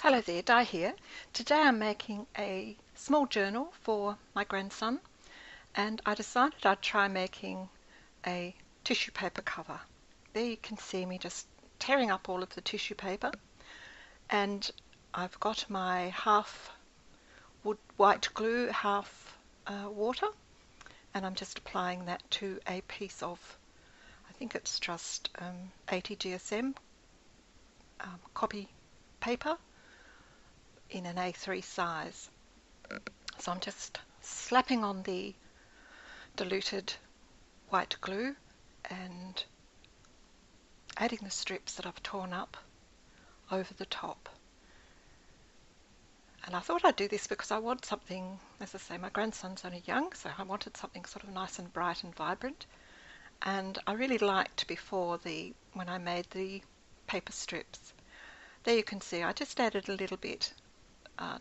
Hello there, Di here. Today I'm making a small journal for my grandson, and I decided I'd try making a tissue paper cover. There you can see me just tearing up all of the tissue paper, and I've got my half wood white glue, half water, and I'm just applying that to a piece of, I think it's just 80 GSM copy paper in an A3 size. So I'm just slapping on the diluted white glue and adding the strips that I've torn up over the top. And I thought I'd do this because I want something, as I say, my grandson's only young, so I wanted something sort of nice and bright and vibrant. And I really liked before when I made the paper strips. There you can see I just added a little bit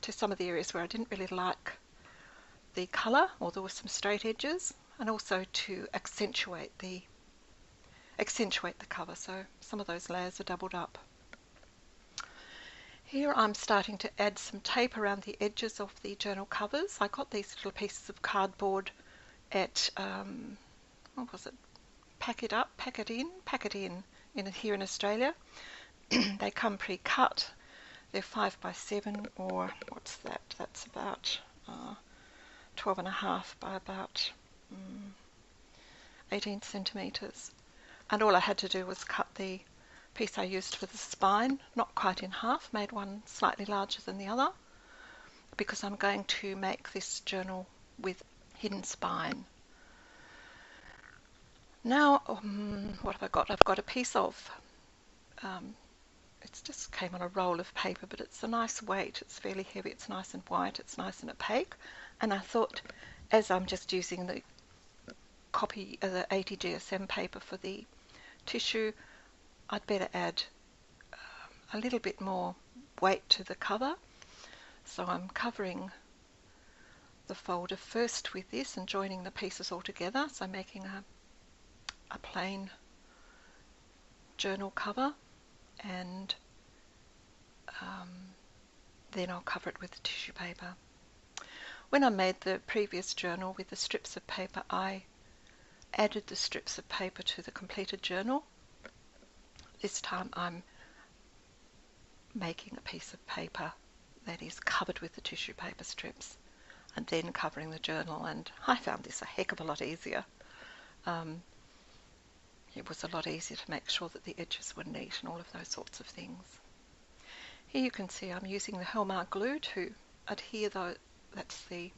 to some of the areas where I didn't really like the colour, or there were some straight edges, and also to accentuate the cover, so some of those layers are doubled up. Here I'm starting to add some tape around the edges of the journal covers. I got these little pieces of cardboard at what was it? Pack It In here in Australia. They come pre-cut. They're 5x7, or what's that? That's about 12.5 by about 18 centimetres. And all I had to do was cut the piece I used for the spine, not quite in half, made one slightly larger than the other, because I'm going to make this journal with hidden spine. Now, what have I got? I've got a piece of it just came on a roll of paper, but it's a nice weight. It's fairly heavy. It's nice and white. It's nice and opaque. And I thought, as I'm just using the copy of the 80 GSM paper for the tissue, I'd better add a little bit more weight to the cover. So I'm covering the folder first with this and joining the pieces all together. So making a plain journal cover, and then I'll cover it with the tissue paper. When I made the previous journal with the strips of paper, I added the strips of paper to the completed journal. This time I'm making a piece of paper that is covered with the tissue paper strips and then covering the journal, and I found this a heck of a lot easier. It was a lot easier to make sure that the edges were neat and all of those sorts of things. Here you can see I'm using the Hallmark glue to adhere, though that's the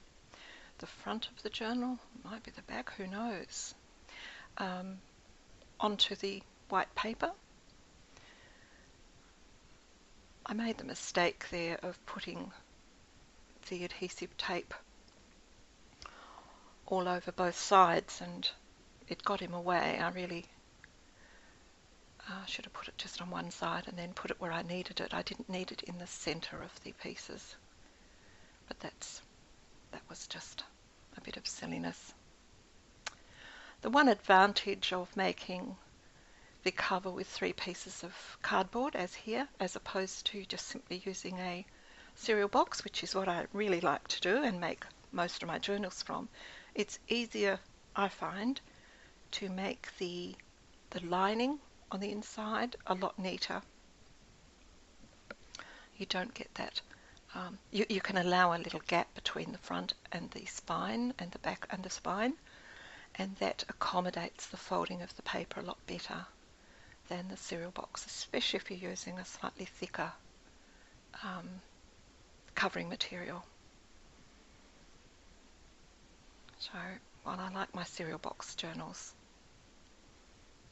front of the journal, might be the back, who knows, onto the white paper. I made the mistake there of putting the adhesive tape all over both sides, and it got in my way. I really should have put it just on one side and then put it where I needed it. I didn't need it in the centre of the pieces, but that was just a bit of silliness. The one advantage of making the cover with 3 pieces of cardboard, as here, as opposed to just simply using a cereal box, which is what I really like to do and make most of my journals from, it's easier, I find, to make the lining on the inside a lot neater. You don't get that. You can allow a little gap between the front and the spine, and the back and the spine, and that accommodates the folding of the paper a lot better than the cereal box, especially if you're using a slightly thicker covering material. So while I like my cereal box journals,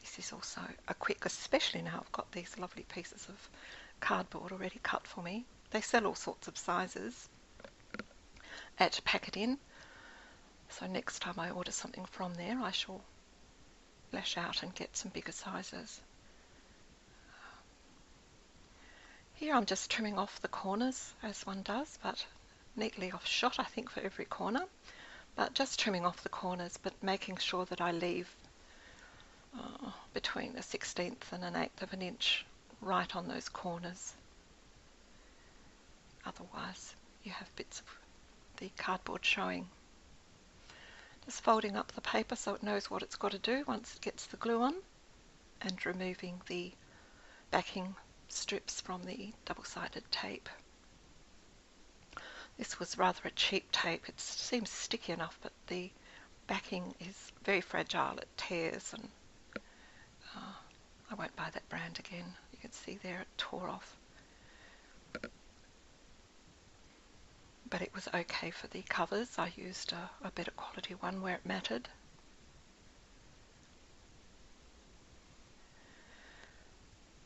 this is also a quick, especially now I've got these lovely pieces of cardboard already cut for me. They sell all sorts of sizes at Pack It In, so next time I order something from there I shall lash out and get some bigger sizes. Here I'm just trimming off the corners, as one does, but neatly off shot, I think, for every corner. But just trimming off the corners, but making sure that I leave between a 1/16 and an 1/8 of an inch right on those corners. otherwise you have bits of the cardboard showing. Just folding up the paper so it knows what it's got to do once it gets the glue on, and removing the backing strips from the double-sided tape. This was rather a cheap tape. It seems sticky enough, but the backing is very fragile. It tears, and I won't buy that brand again. You can see there it tore off. But it was okay for the covers. I used a better quality one where it mattered.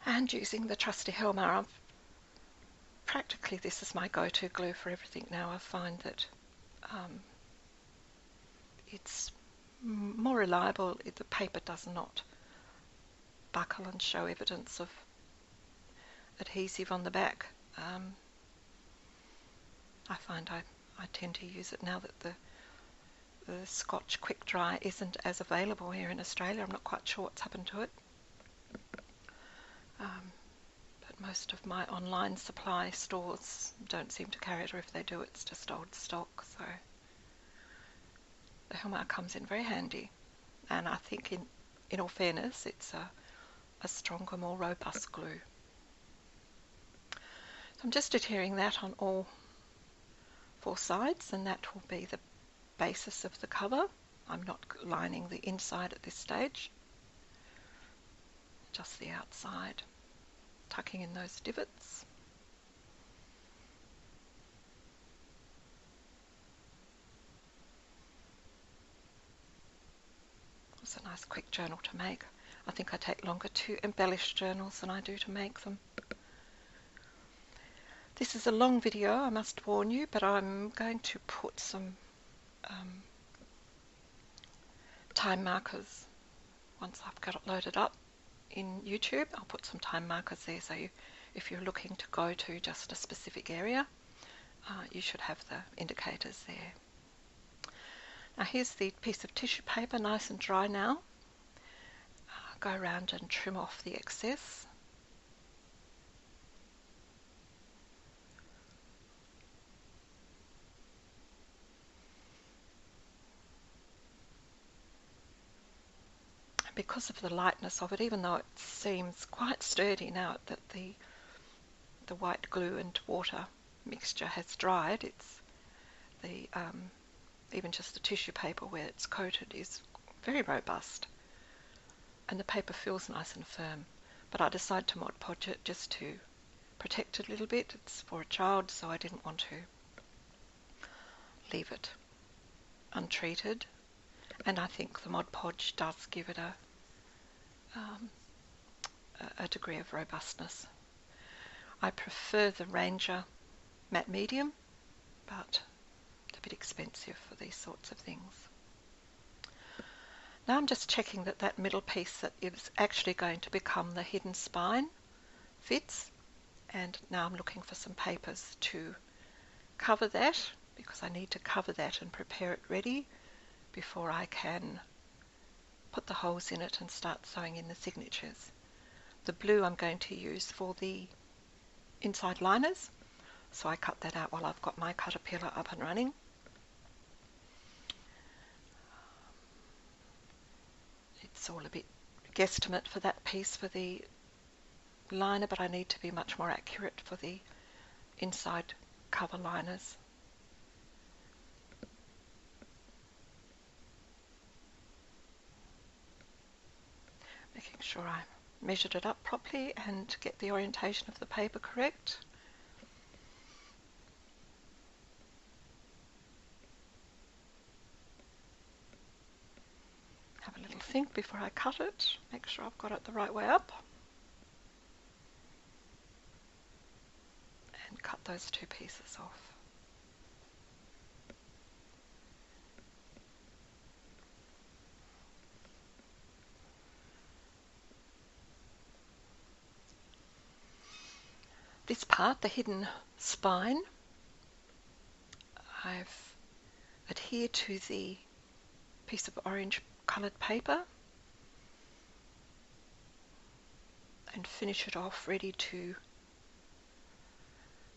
And using the trusty Helmer, practically this is my go-to glue for everything now. I find that it's more reliable. The paper does not buckle and show evidence of adhesive on the back. I find I tend to use it now that the Scotch Quick Dry isn't as available here in Australia. I'm not quite sure what's happened to it. But most of my online supply stores don't seem to carry it, or if they do, it's just old stock. So the Helmer comes in very handy, and I think in all fairness, it's a stronger, more robust glue. So I'm just adhering that on all 4 sides, and that will be the basis of the cover. I'm not lining the inside at this stage, just the outside, tucking in those divots. It's a nice quick journal to make. I think I take longer to embellish journals than I do to make them. This is a long video, I must warn you, but I'm going to put some time markers once I've got it loaded up in YouTube. I'll put some time markers there, so if you're looking to go to just a specific area, you should have the indicators there. Now here's the piece of tissue paper, nice and dry now. Go around and trim off the excess. Because of the lightness of it, even though it seems quite sturdy now that the white glue and water mixture has dried, it's the even just the tissue paper where it's coated is very robust, and the paper feels nice and firm. But I decided to Mod Podge it just to protect it a little bit. It's for a child, so I didn't want to leave it untreated, and I think the Mod Podge does give it a degree of robustness. I prefer the Ranger matte medium, but it's a bit expensive for these sorts of things. Now I'm just checking that that middle piece that is actually going to become the hidden spine fits, and now I'm looking for some papers to cover that, because I need to cover that and prepare it ready before I can put the holes in it and start sewing in the signatures. The blue I'm going to use for the inside liners, so I cut that out while I've got my caterpillar up and running. It's all a bit guesstimate for that piece for the liner, but I need to be much more accurate for the inside cover liners. Making sure I measured it up properly and get the orientation of the paper correct. Have a little think before I cut it, make sure I've got it the right way up, and cut those 2 pieces off. This part, the hidden spine, I've adhered to the piece of orange coloured paper and finish it off ready to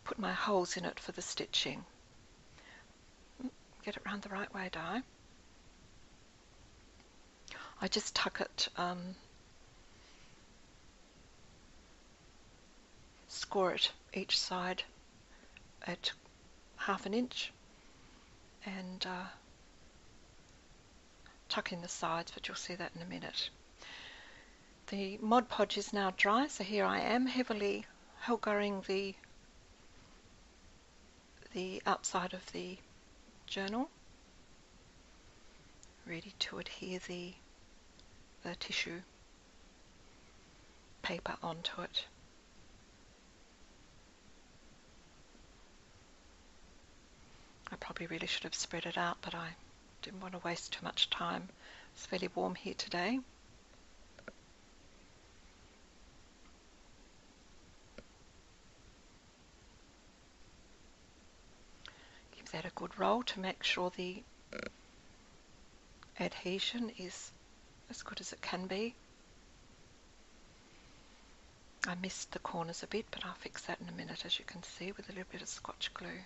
put my holes in it for the stitching. Get it round the right way, Di. I just tuck it, score it each side at 1/2 inch, and tuck in the sides, but you'll see that in a minute. The Mod Podge is now dry, so here I am heavily helgaing the outside of the journal, ready to adhere the tissue paper onto it. I probably really should have spread it out, but I didn't want to waste too much time. It's fairly warm here today. Give that a good roll to make sure the adhesion is as good as it can be. I missed the corners a bit, but I'll fix that in a minute, as you can see, with a little bit of Scotch glue.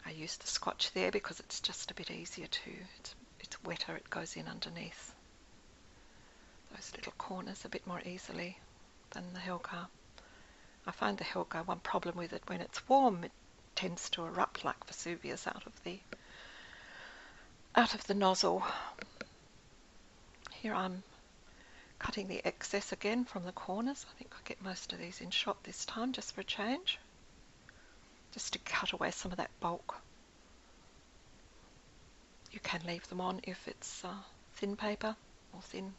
I use the Scotch there because it's just a bit easier to, it's wetter, it goes in underneath those little corners a bit more easily than the Helga. I find the Helga, one problem with it, when it's warm, it tends to erupt like Vesuvius out of the nozzle. Here I'm cutting the excess again from the corners. I think I'll get most of these in shot this time, just for a change, just to cut away some of that bulk. You can leave them on if it's thin paper or thin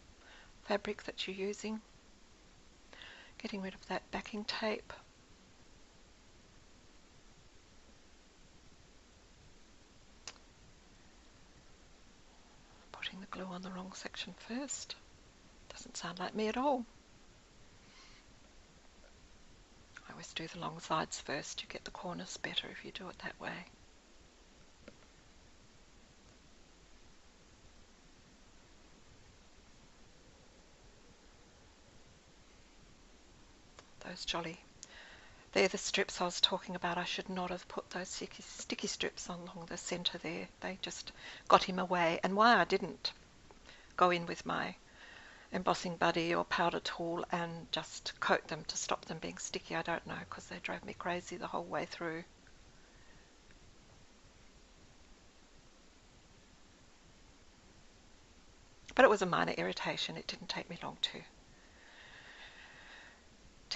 fabric that you're using. Getting rid of that backing tape. Putting the glue on the wrong section first. Doesn't sound like me at all. I always do the long sides first. You get the corners better if you do it that way. Those jolly. They're the strips I was talking about. I should not have put those sticky strips along the centre there. They just got him away. And why I didn't go in with my embossing buddy or powder tool and just coat them to stop them being sticky, I don't know, because they drove me crazy the whole way through. But it was a minor irritation. It didn't take me long to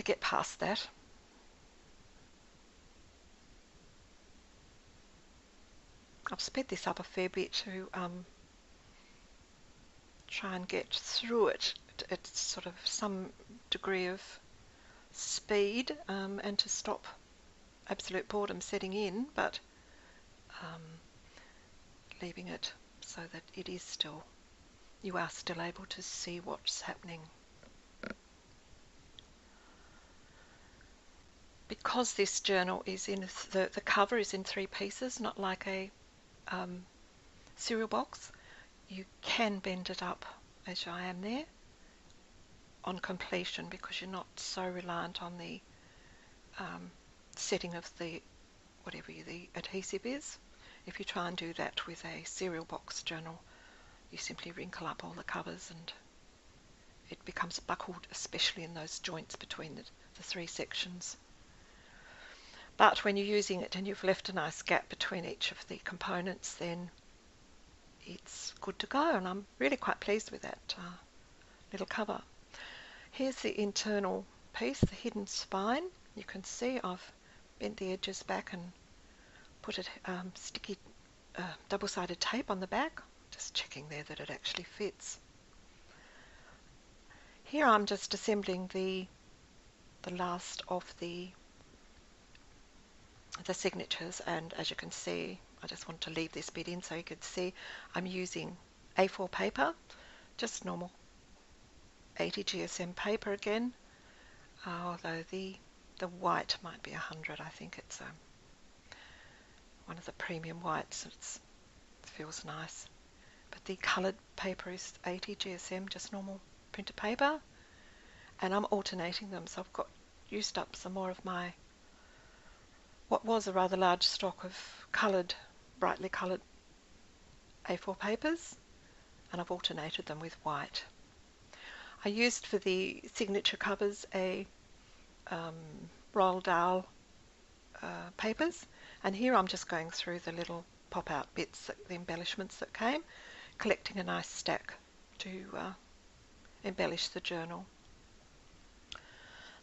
get past that. I've sped this up a fair bit to try and get through it at sort of some degree of speed, and to stop absolute boredom setting in, but leaving it so that it is still, you are still able to see what's happening. Because this journal is in the cover is in 3 pieces, not like a cereal box, you can bend it up as I am there on completion, because you're not so reliant on the setting of the whatever the adhesive is. If you try and do that with a cereal box journal, you simply wrinkle up all the covers and it becomes buckled, especially in those joints between the 3 sections. But when you're using it and you've left a nice gap between each of the components, then it's good to go, and I'm really quite pleased with that little cover. Here's the internal piece, the hidden spine. You can see I've bent the edges back and put it sticky double-sided tape on the back, just checking there that it actually fits. Here I'm just assembling the last of the signatures, and as you can see, I just want to leave this bit in so you can see I'm using A4 paper, just normal 80 GSM paper again, although the white might be 100. I think it's one of the premium whites. It feels nice, but the coloured paper is 80 GSM, just normal printer paper, and I'm alternating them, so I've got used up some more of my, what was a rather large stock of brightly coloured A4 papers, and I've alternated them with white. I used for the signature covers a Roald Dahl papers, and here I'm just going through the little pop-out bits, the embellishments that came, collecting a nice stack to embellish the journal.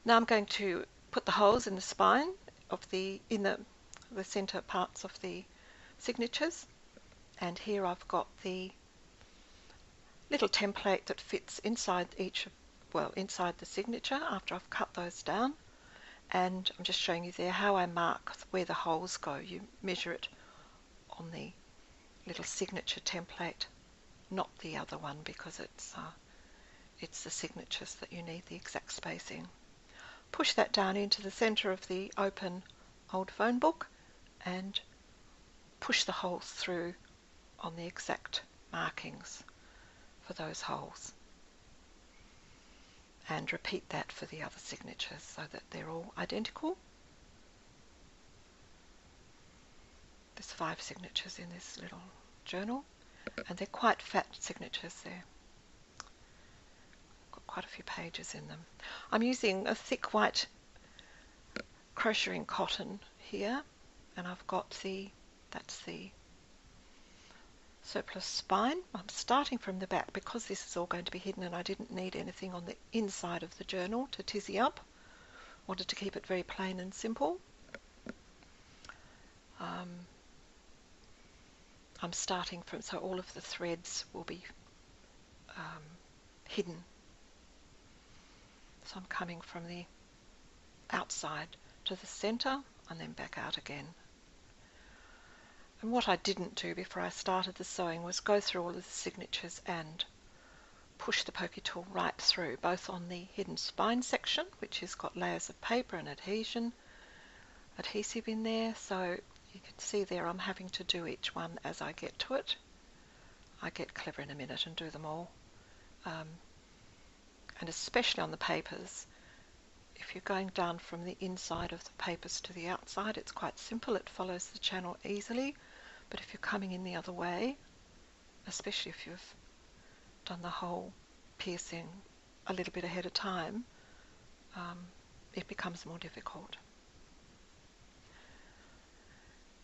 Now I'm going to put the holes in the spine of the centre parts of the signatures, and here I've got the little template that fits inside inside the signature after I've cut those down, and I'm just showing you there how I mark where the holes go. You measure it on the little signature template, not the other one, because it's the signatures that you need the exact spacing. Push that down into the centre of the open old phone book and push the holes through on the exact markings for those holes, and repeat that for the other signatures so that they're all identical. There's 5 signatures in this little journal, and they're quite fat signatures there. Got quite a few pages in them. I'm using a thick white crocheting cotton here, and I've got that's the surplus spine. I'm starting from the back because this is all going to be hidden and I didn't need anything on the inside of the journal to tizzy up. Wanted to keep it very plain and simple. I'm starting from, so all of the threads will be hidden. So I'm coming from the outside to the centre and then back out again. And what I didn't do before I started the sewing was go through all of the signatures and push the pokey tool right through, both on the hidden spine section, which has got layers of paper and adhesive in there. So you can see there I'm having to do each one as I get to it. I get clever in a minute and do them all. And especially on the papers, if you're going down from the inside of the papers to the outside, it's quite simple. It follows the channel easily. But if you're coming in the other way, especially if you've done the whole piercing a little bit ahead of time, it becomes more difficult.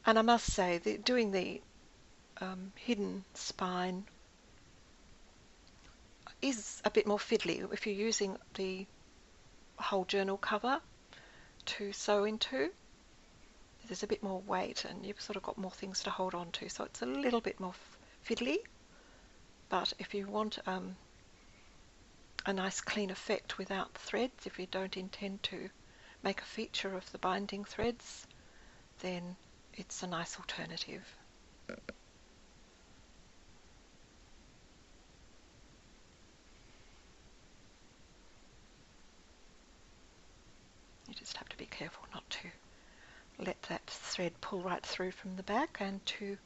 And I must say that doing the hidden spine is a bit more fiddly if you're using the whole journal cover to sew into. There's a bit more weight and you've sort of got more things to hold on to, so it's a little bit more fiddly. But if you want a nice clean effect without threads, if you don't intend to make a feature of the binding threads, then it's a nice alternative. You just have to be careful not to let that thread pull right through from the back, and to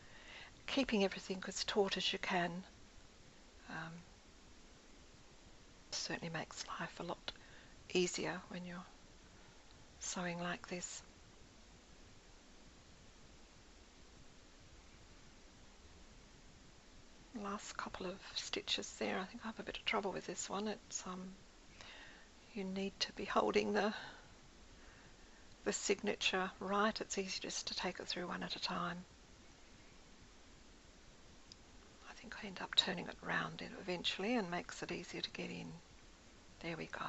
keeping everything as taut as you can. Certainly makes life a lot easier when you're sewing like this. Last couple of stitches there. I think I have a bit of trouble with this one. It's you need to be holding the signature right. It's easy just to take it through one at a time. I think I end up turning it round eventually and makes it easier to get in. There we go.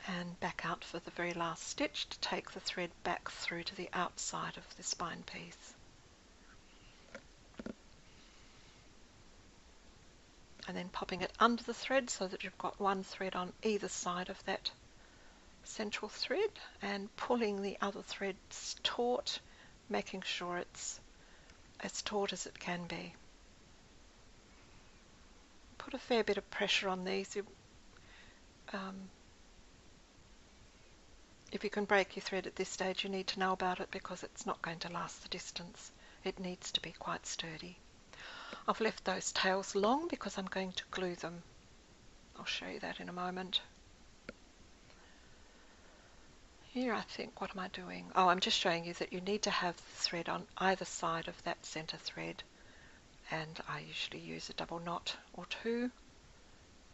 And back out for the very last stitch to take the thread back through to the outside of the spine piece. And then popping it under the thread so that you've got one thread on either side of that central thread, and pulling the other threads taut, making sure it's as taut as it can be. Put a fair bit of pressure on these. If you can break your thread at this stage, you need to know about it, because it's not going to last the distance. It needs to be quite sturdy. I've left those tails long because I'm going to glue them. I'll show you that in a moment. Here I think, what am I doing? Oh, I'm just showing you that you need to have the thread on either side of that center thread, and I usually use a double knot or two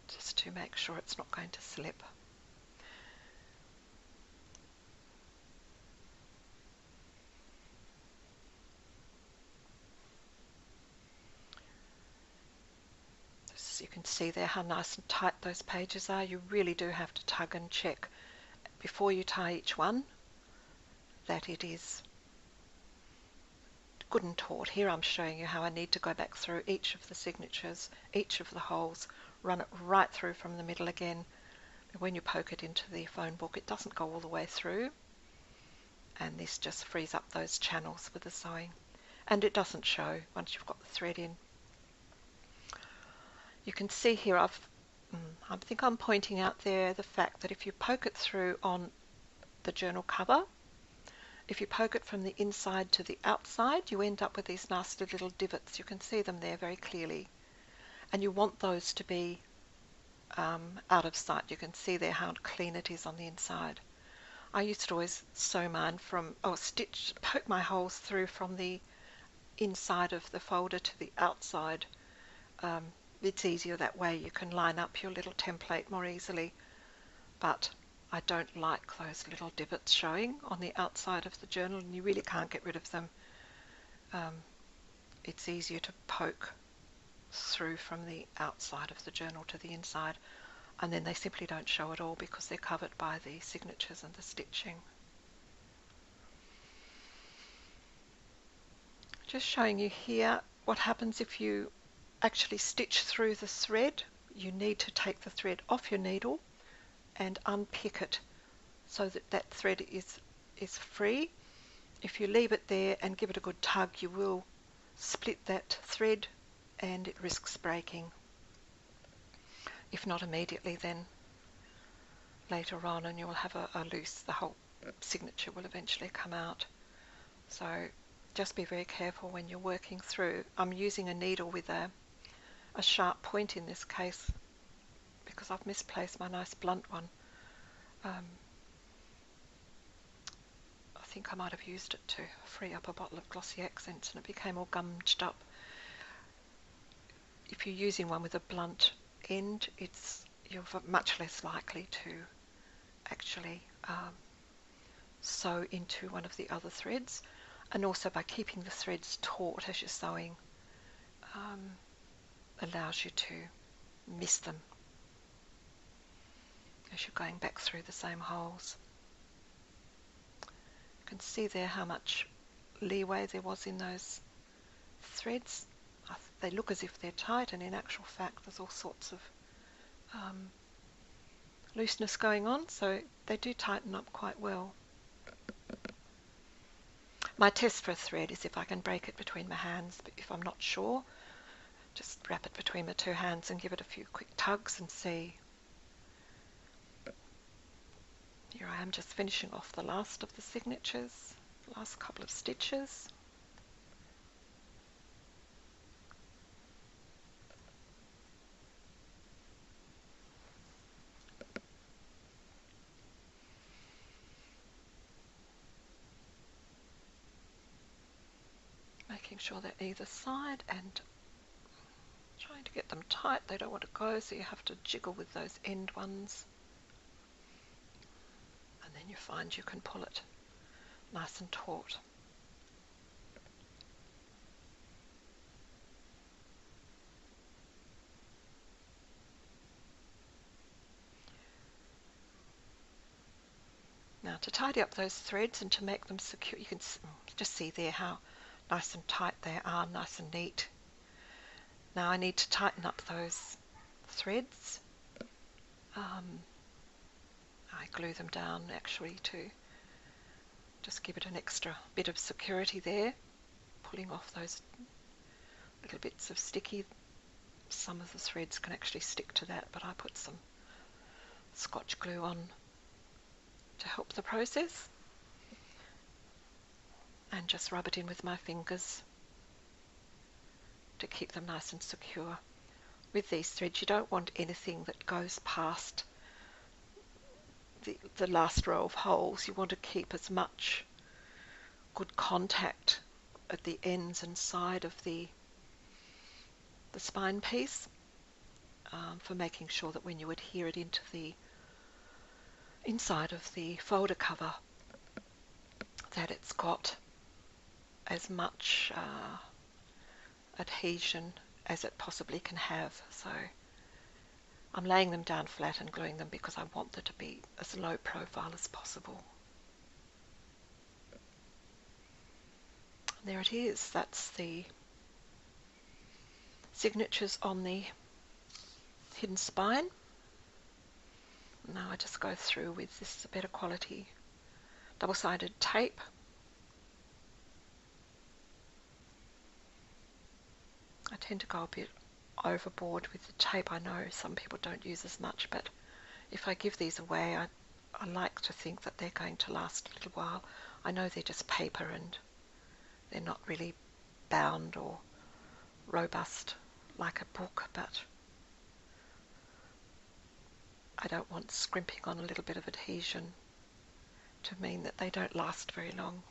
just to make sure it's not going to slip. As you can see there how nice and tight those pages are. You really do have to tug and check before you tie each one that it is good and taut. Here I'm showing you how I need to go back through each of the signatures, each of the holes, run it right through from the middle again. When you poke it into the phone book, it doesn't go all the way through, and this just frees up those channels with the sewing, and it doesn't show once you've got the thread in. You can see here I think I'm pointing out there the fact that if you poke it through on the journal cover, if you poke it from the inside to the outside, you end up with these nasty little divots. You can see them there very clearly, and you want those to be out of sight. You can see there how clean it is on the inside. I used to always sew mine from, poke my holes through from the inside of the folder to the outside. It's easier that way. You can line up your little template more easily, but I don't like those little divots showing on the outside of the journal, and you really can't get rid of them. It's easier to poke through from the outside of the journal to the inside, and then they simply don't show at all because they're covered by the signatures and the stitching. Just showing you here what happens if you actually stitch through the thread. You need to take the thread off your needle and unpick it so that that thread is free. If you leave it there and give it a good tug, you will split that thread and it risks breaking. If not immediately, then later on, and you will have a loose, the whole signature will eventually come out. So just be very careful when you're working through. I'm using a needle with a sharp point in this case because I've misplaced my nice blunt one. I think I might have used it to free up a bottle of glossy accents and it became all gummed up. If you're using one with a blunt end, you're much less likely to actually sew into one of the other threads, and also by keeping the threads taut as you're sewing allows you to miss them as you're going back through the same holes. You can see there how much leeway there was in those threads. They look as if they're tight, and in actual fact there's all sorts of looseness going on, so they do tighten up quite well. My test for a thread is if I can break it between my hands, but if I'm not sure, just wrap it between my two hands and give it a few quick tugs and see. Here I am just finishing off the last of the signatures, last couple of stitches. Making sure they're either side and trying to get them tight. They don't want to go, so you have to jiggle with those end ones. And then you find you can pull it nice and taut. Now to tidy up those threads and to make them secure, you can just see there how nice and tight they are, nice and neat. Now I need to tighten up those threads. I glue them down actually to just give it an extra bit of security there, pulling off those little bits of sticky. Some of the threads can actually stick to that, but I put some Scotch glue on to help the process, and just rub it in with my fingers to keep them nice and secure. With these threads, you don't want anything that goes past the last row of holes. You want to keep as much good contact at the ends and side of the spine piece, for making sure that when you adhere it into the inside of the folder cover, that it's got as much adhesion as it possibly can have. So I'm laying them down flat and gluing them because I want them to be as low profile as possible. And there it is. That's the signatures on the hidden spine. Now I just go through with this better quality double-sided tape. I tend to go a bit overboard with the tape. I know some people don't use as much, but if I give these away, I like to think that they're going to last a little while. I know they're just paper and they're not really bound or robust like a book, but I don't want scrimping on a little bit of adhesion to mean that they don't last very long.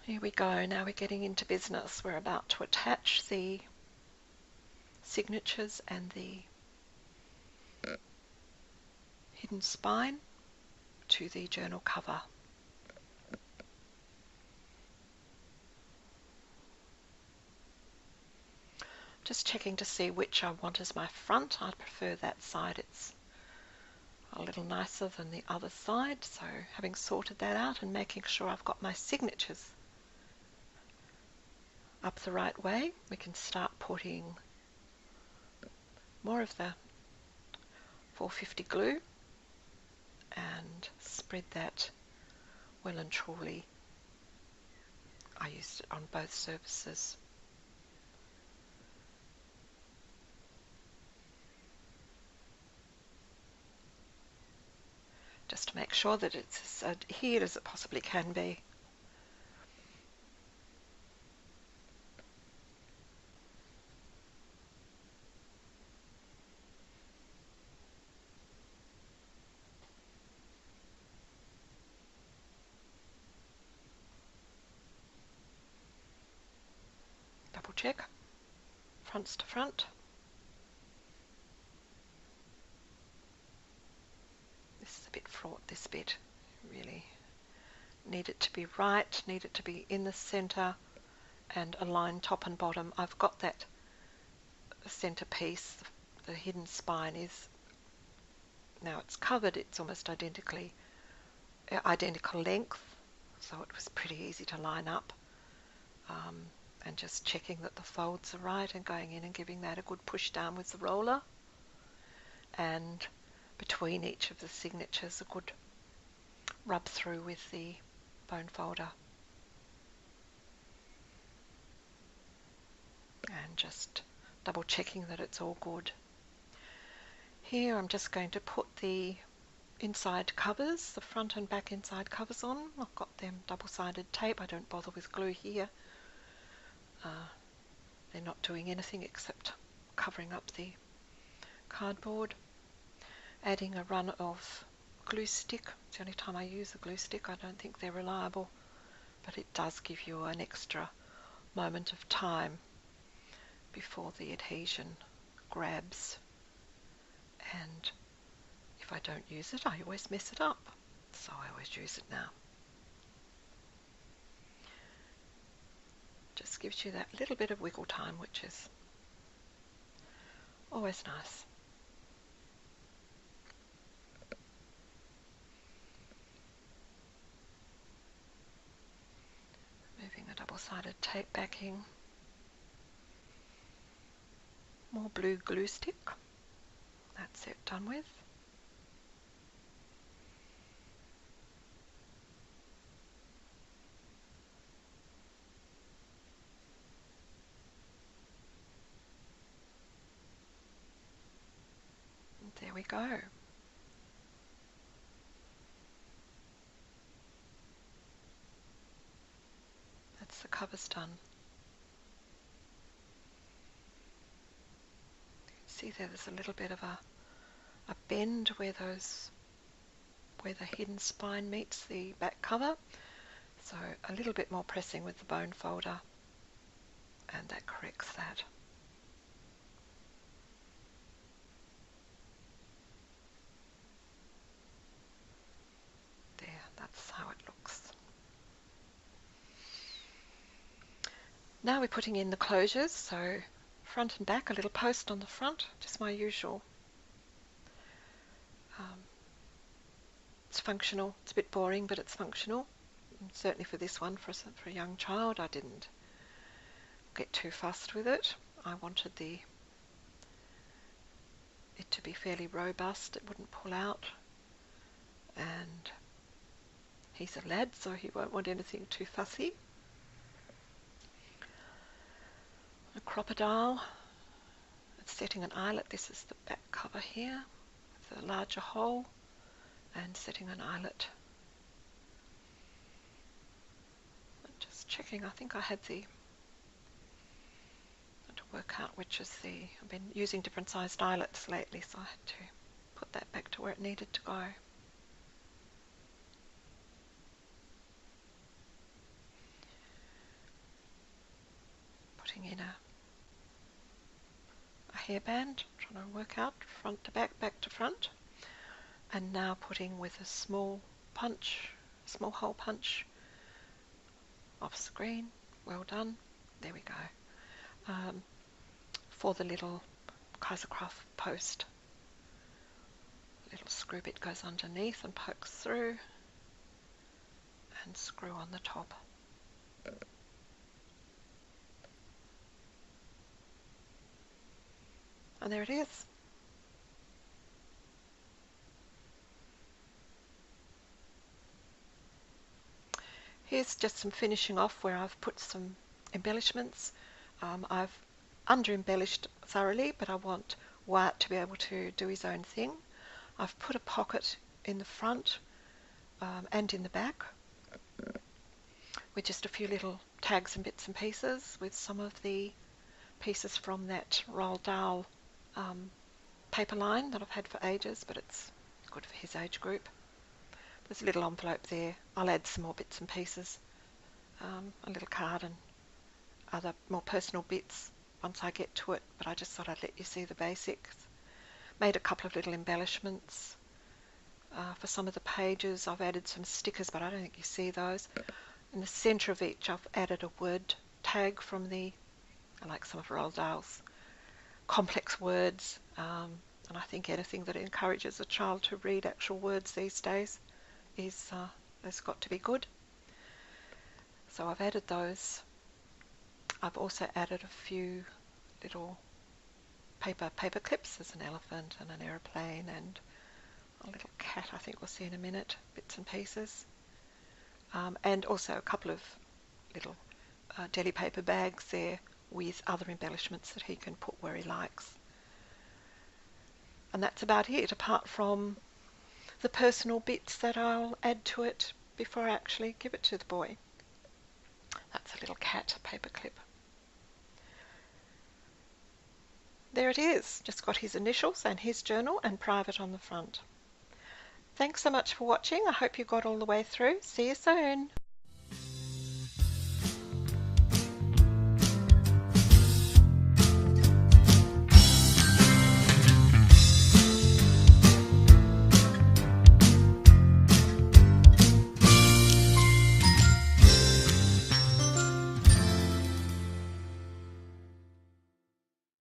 Here we go, now we're getting into business. We're about to attach the signatures and the hidden spine to the journal cover. Just checking to see which I want as my front. I prefer that side. It's a little nicer than the other side. So having sorted that out and making sure I've got my signatures up the right way, we can start putting more of the 450 glue and spread that well and truly. I used it on both surfaces. Just to make sure that it's as adhered as it possibly can be. Double check, fronts to front. This is a bit fraught, this bit. Really need it to be right, need it to be in the center and align top and bottom. I've got that center piece, the hidden spine is, now it's covered, it's almost identical length, so it was pretty easy to line up. And just checking that the folds are right and going in and giving that a good push down with the roller, and between each of the signatures a good rub through with the bone folder, and just double checking that it's all good. Here I'm just going to put the inside covers, the front and back inside covers on. I've got them double-sided tape. I don't bother with glue here. They're not doing anything except covering up the cardboard. Adding a run of glue stick. It's the only time I use a glue stick. I don't think they're reliable, but it does give you an extra moment of time before the adhesion grabs. And if I don't use it, I always mess it up, so I always use it now. Just gives you that little bit of wiggle time, which is always nice. Moving the double-sided tape backing. More blue glue stick. That's it, done with. And there we go. once the cover's done. See there's a little bit of a bend where the hidden spine meets the back cover. So a little bit more pressing with the bone folder, and that corrects that. There, that's how it looks. Now we're putting in the closures, so front and back, a little post on the front, just my usual. It's functional. It's a bit boring, but it's functional. And certainly for this one, for a young child, I didn't get too fussed with it. I wanted it to be fairly robust. It wouldn't pull out. And he's a lad, so he won't want anything too fussy. A crocodile. It's setting an eyelet. This is the back cover here with a larger hole, and setting an eyelet. Just checking, I think I had to work out which is I've been using different sized eyelets lately, so I had to put that back to where it needed to go. Putting in a hairband, trying to work out front to back, back to front. And now putting with a small hole punch off screen. Well done. There we go. For the little Kaisercraft post. A little screw bit goes underneath and pokes through, and screw on the top. And there it is. Here's just some finishing off where I've put some embellishments. I've under-embellished thoroughly, but I want Wyatt to be able to do his own thing. I've put a pocket in the front and in the back with just a few little tags and bits and pieces with some of the pieces from that Roald Dahl paper line that I've had for ages, but it's good for his age group. There's a little envelope there. I'll add some more bits and pieces, a little card and other more personal bits once I get to it, but I just thought I'd let you see the basics. Made a couple of little embellishments for some of the pages. I've added some stickers, but I don't think you see those. In the centre of each I've added a word tag from I like some of Roald Dahl's complex words, and I think anything that encourages a child to read actual words these days has got to be good. So I've added those. I've also added a few little paper clips. There's an elephant and an aeroplane and a little cat, I think we'll see in a minute, bits and pieces. And also a couple of little deli paper bags there with other embellishments that he can put where he likes. And that's about it, apart from the personal bits that I'll add to it before I actually give it to the boy. That's a little cat paper clip. There it is, just got his initials and his journal and private on the front. Thanks so much for watching. I hope you got all the way through. See you soon.